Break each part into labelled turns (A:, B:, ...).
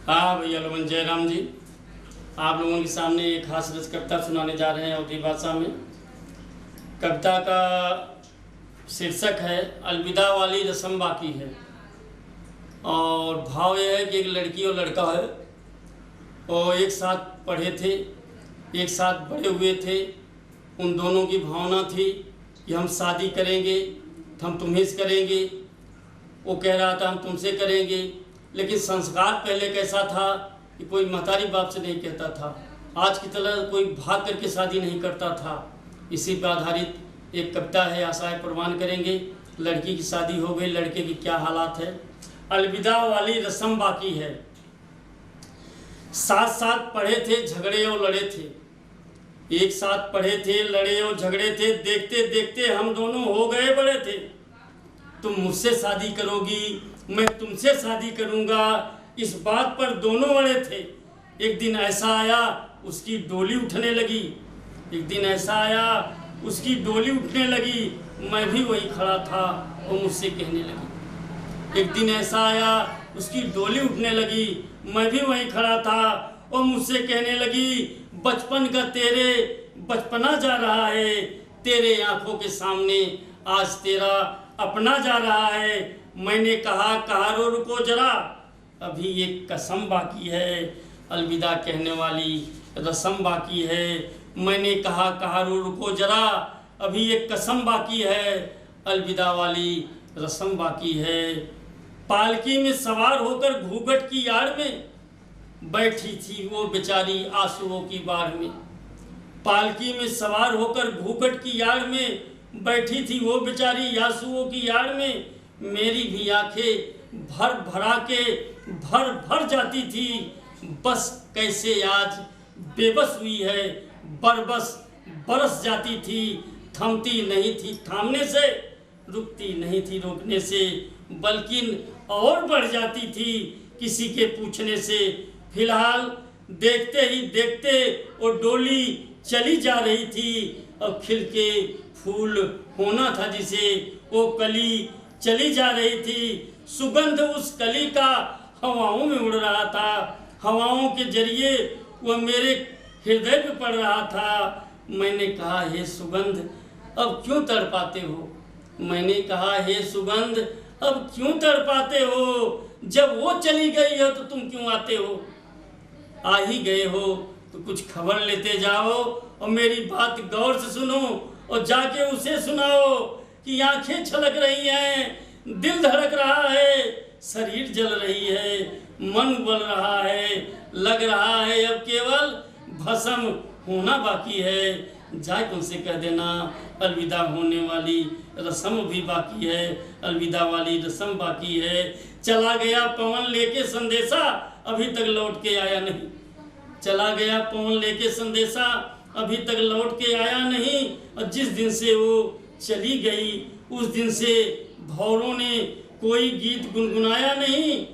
A: हाँ भैया लोगन, जय राम जी। आप लोगों के सामने एक खास रस कविता सुनाने जा रहे हैं अवधी भाषा में। कविता का शीर्षक है अलविदा वाली रस्म बाकी है। और भाव यह है कि एक लड़की और लड़का है और एक साथ पढ़े थे, एक साथ बड़े हुए थे। उन दोनों की भावना थी कि हम शादी करेंगे तो हम तुम्हें से करेंगे। वो कह रहा था हम तुमसे करेंगे, लेकिन संस्कार पहले कैसा था कि कोई महतारी बाप से नहीं कहता था, आज की तरह कोई भाग करके शादी नहीं करता था। इसी पर आधारित एक कविता है, आशाएं प्रवान करेंगे। लड़की की शादी हो गई, लड़के की क्या हालात है। अलविदा वाली रस्म बाकी है। साथ साथ पढ़े थे, झगड़े और लड़े थे। एक साथ पढ़े थे, लड़े और झगड़े थे। देखते देखते हम दोनों हो गए बड़े थे। तुम मुझसे शादी करोगी, मैं तुमसे शादी करूंगा, इस बात पर दोनों अड़े थे। एक दिन ऐसा आया उसकी डोली उठने लगी। एक दिन ऐसा आया उसकी डोली उठने लगी। मैं भी वही खड़ा था और मुझसे कहने लगी। एक दिन ऐसा आया उसकी डोली उठने लगी। मैं भी वही खड़ा था और मुझसे कहने लगी, बचपन का तेरे बचपना जा रहा है। तेरे आंखों के सामने आज तेरा अपना जा रहा है। मैंने कहा रो रुको जरा, अभी एक कसम बाकी है। अलविदा कहने वाली रस्म बाकी है। मैंने कहा रो रुको जरा, अभी एक कसम बाकी है। अलविदा वाली रस्म बाकी है। पालकी में सवार होकर घूंघट की आड़ में बैठी थी वो बेचारी आंसुओं की बाढ़ में। पालकी में सवार होकर घूंघट की आड़ में बैठी थी वो बेचारी आंसुओं की आड़ में। मेरी भी आंखें भर भरा के भर जाती थी। बस कैसे आज बेबस हुई है, बरबस बरस जाती थी। थमती नहीं थी थामने से, रुकती नहीं थी रोकने से, बल्कि और बढ़ जाती थी किसी के पूछने से। फिलहाल देखते ही देखते वो डोली चली जा रही थी। अब खिल के फूल होना था जिसे, वो कली चली जा रही थी। सुगंध उस कली का हवाओं में उड़ रहा था। हवाओं के जरिए वह मेरे हृदय पे पड़ रहा था। मैंने कहा, हे सुगंध अब क्यों तड़पाते हो। मैंने कहा, हे सुगंध अब क्यों तड़पाते हो। जब वो चली गई हो तो तुम क्यों आते हो। आ ही गए हो तो कुछ खबर लेते जाओ और मेरी बात गौर से सुनो और जाके उसे सुनाओ कि आंखें छलक रही हैं, दिल धड़क रहा है, शरीर जल रही है, मन उबल रहा है। लग रहा है अब केवल भस्म होना बाकी है। जाके उनसे कह देना अलविदा होने वाली रस्म भी बाकी है। अलविदा वाली रस्म बाकी है। चला गया पवन लेके संदेशा, अभी तक लौट के आया नहीं। चला गया पवन लेके संदेशा, अभी तक लौट के आया नहीं। और जिस दिन से वो चली गई उस दिन से भौरों ने कोई गीत गुनगुनाया नहीं।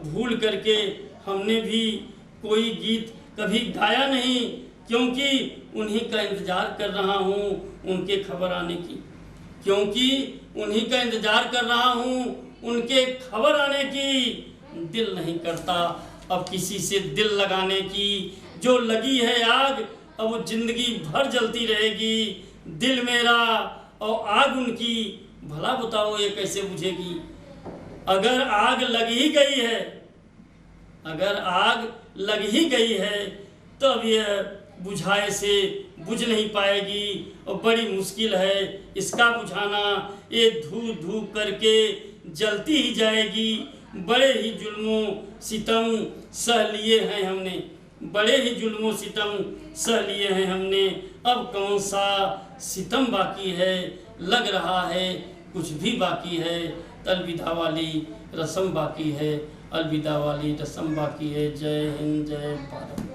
A: भूल करके हमने भी कोई गीत कभी गाया नहीं, क्योंकि उन्हीं का इंतज़ार कर रहा हूँ उनके खबर आने की। क्योंकि उन्हीं का इंतज़ार कर रहा हूँ उनके खबर आने की। दिल नहीं करता अब किसी से दिल लगाने की। जो लगी है आग अब वो जिंदगी भर जलती रहेगी। दिल मेरा और आग उनकी, भला बताओ ये कैसे बुझेगी। अगर आग लग ही गई है, अगर आग लग ही गई है तो अब यह बुझाए से बुझ नहीं पाएगी और बड़ी मुश्किल है इसका बुझाना। ये धू धू करके जलती ही जाएगी। बड़े ही जुल्मों सितम सह लिए हैं हमने, बड़े ही जुल्मों सितम सह लिए हैं हमने। अब कौन सा सितम बाकी है, लग रहा है कुछ भी बाकी है। अलविदा वाली रस्म बाकी है, अलविदा वाली रस्म बाकी है। जय हिंद, जय भारत।